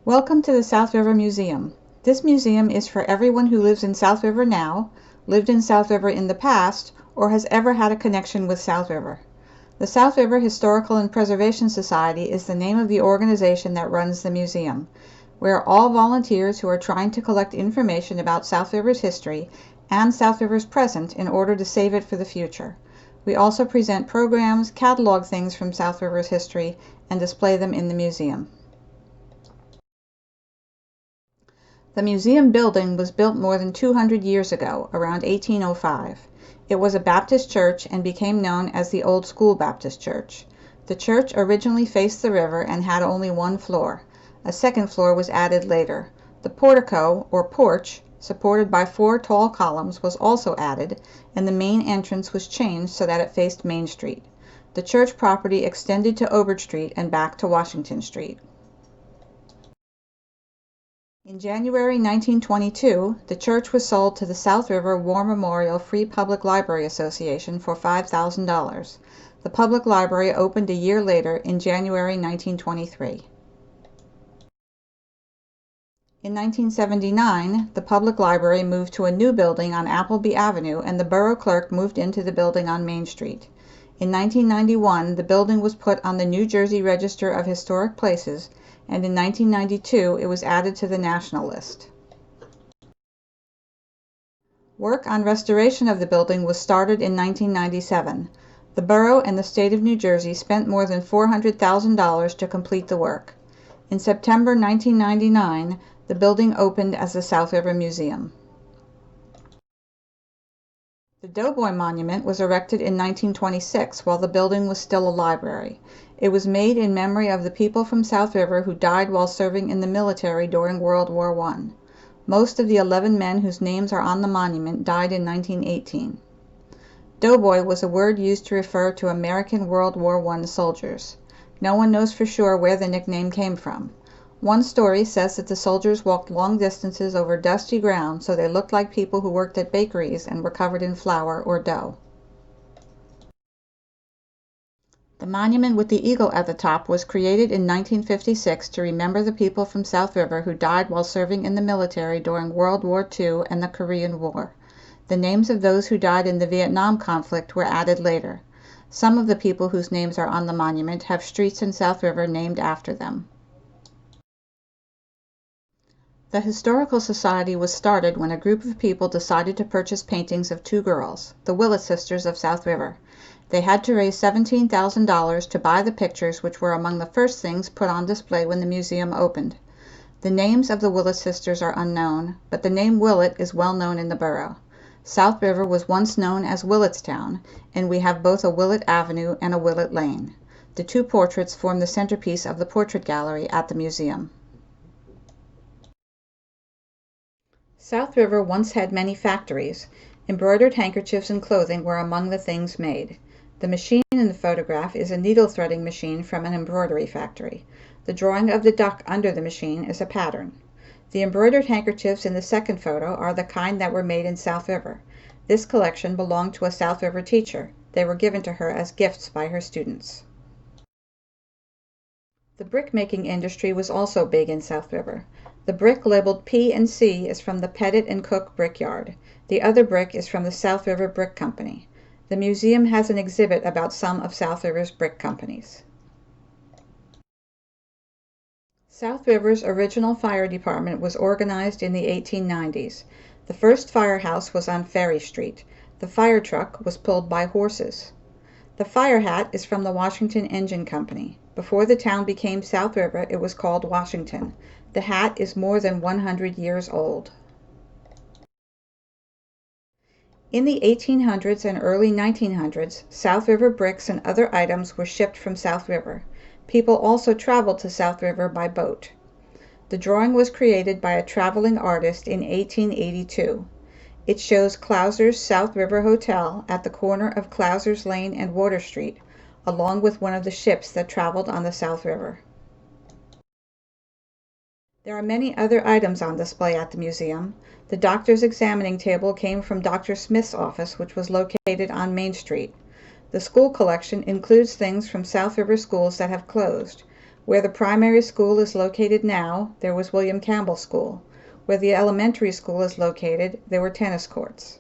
Welcome to the South River Museum. This museum is for everyone who lives in South River now, lived in South River in the past, or has ever had a connection with South River. The South River Historical and Preservation Society is the name of the organization that runs the museum. We are all volunteers who are trying to collect information about South River's history and South River's present in order to save it for the future. We also present programs, catalog things from South River's history, and display them in the museum. The museum building was built more than 200 years ago, around 1805. It was a Baptist church and became known as the Old School Baptist Church. The church originally faced the river and had only one floor. A second floor was added later. The portico, or porch, supported by 4 tall columns, was also added, and the main entrance was changed so that it faced Main Street. The church property extended to Obert Street and back to Washington Street. In January 1922, the church was sold to the South River War Memorial Free Public Library Association for $5,000. The public library opened a year later in January 1923. In 1979, the public library moved to a new building on Appleby Avenue, and the Borough Clerk moved into the building on Main Street. In 1991, the building was put on the New Jersey Register of Historic Places, and in 1992 it was added to the national list. Work on restoration of the building was started in 1997. The Borough and the State of New Jersey spent more than $400,000 to complete the work. In September 1999, the building opened as the South River Museum. The Doughboy Monument was erected in 1926 while the building was still a library. It was made in memory of the people from South River who died while serving in the military during World War I. Most of the 11 men whose names are on the monument died in 1918. Doughboy was a word used to refer to American World War I soldiers. No one knows for sure where the nickname came from. One story says that the soldiers walked long distances over dusty ground so they looked like people who worked at bakeries and were covered in flour or dough. The monument with the eagle at the top was created in 1956 to remember the people from South River who died while serving in the military during World War II and the Korean War. The names of those who died in the Vietnam conflict were added later. Some of the people whose names are on the monument have streets in South River named after them. The Historical Society was started when a group of people decided to purchase paintings of 2 girls, the Willett Sisters of South River. They had to raise $17,000 to buy the pictures, which were among the first things put on display when the museum opened. The names of the Willett sisters are unknown, but the name Willett is well known in the borough. South River was once known as Willettstown, and we have both a Willett Avenue and a Willett Lane. The 2 portraits form the centerpiece of the portrait gallery at the museum. South River once had many factories. Embroidered handkerchiefs and clothing were among the things made. The machine in the photograph is a needle threading machine from an embroidery factory. The drawing of the duck under the machine is a pattern. The embroidered handkerchiefs in the second photo are the kind that were made in South River. This collection belonged to a South River teacher. They were given to her as gifts by her students. The brick-making industry was also big in South River. The brick labeled P and C is from the Pettit and Cook Brickyard. The other brick is from the South River Brick Company. The museum has an exhibit about some of South River's brick companies. South River's original fire department was organized in the 1890s. The first firehouse was on Ferry Street. The fire truck was pulled by horses. The fire hat is from the Washington Engine Company. Before the town became South River, it was called Washington. The hat is more than 100 years old. In the 1800s and early 1900s, South River bricks and other items were shipped from South River. People also traveled to South River by boat. The drawing was created by a traveling artist in 1882. It shows Clouser's South River Hotel at the corner of Clouser's Lane and Water Street, along with one of the ships that traveled on the South River. There are many other items on display at the museum. The doctor's examining table came from Dr. Smith's office, which was located on Main Street. The school collection includes things from South River schools that have closed. Where the primary school is located now, there was William Campbell School. Where the elementary school is located, there were tennis courts.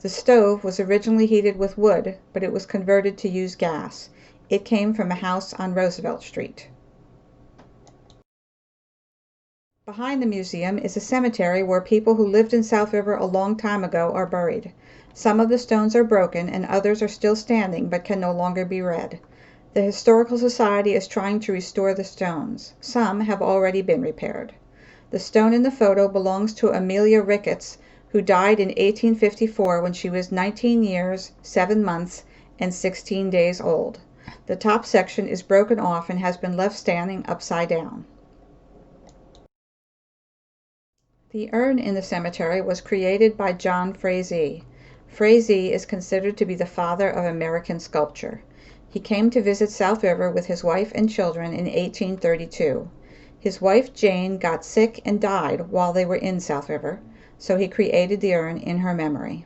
The stove was originally heated with wood, but it was converted to use gas. It came from a house on Roosevelt Street. Behind the museum is a cemetery where people who lived in South River a long time ago are buried. Some of the stones are broken and others are still standing but can no longer be read. The Historical Society is trying to restore the stones. Some have already been repaired. The stone in the photo belongs to Amelia Ricketts, who died in 1854 when she was 19 years, 7 months, and 16 days old. The top section is broken off and has been left standing upside down. The urn in the cemetery was created by John Frazee. Frazee is considered to be the father of American sculpture. He came to visit South River with his wife and children in 1832. His wife Jane got sick and died while they were in South River, so he created the urn in her memory.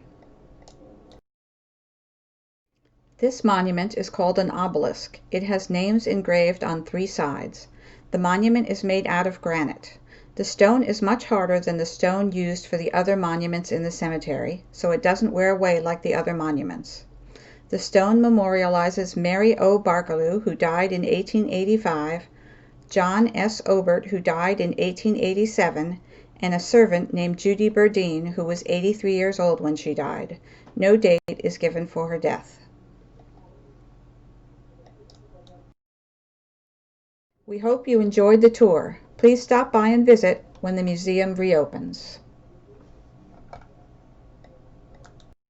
This monument is called an obelisk. It has names engraved on 3 sides. The monument is made out of granite. The stone is much harder than the stone used for the other monuments in the cemetery, so it doesn't wear away like the other monuments. The stone memorializes Mary O. Barkelew, who died in 1885, John S. Obert, who died in 1887, and a servant named Judy Burdine, who was 83 years old when she died. No date is given for her death. We hope you enjoyed the tour. Please stop by and visit when the museum reopens.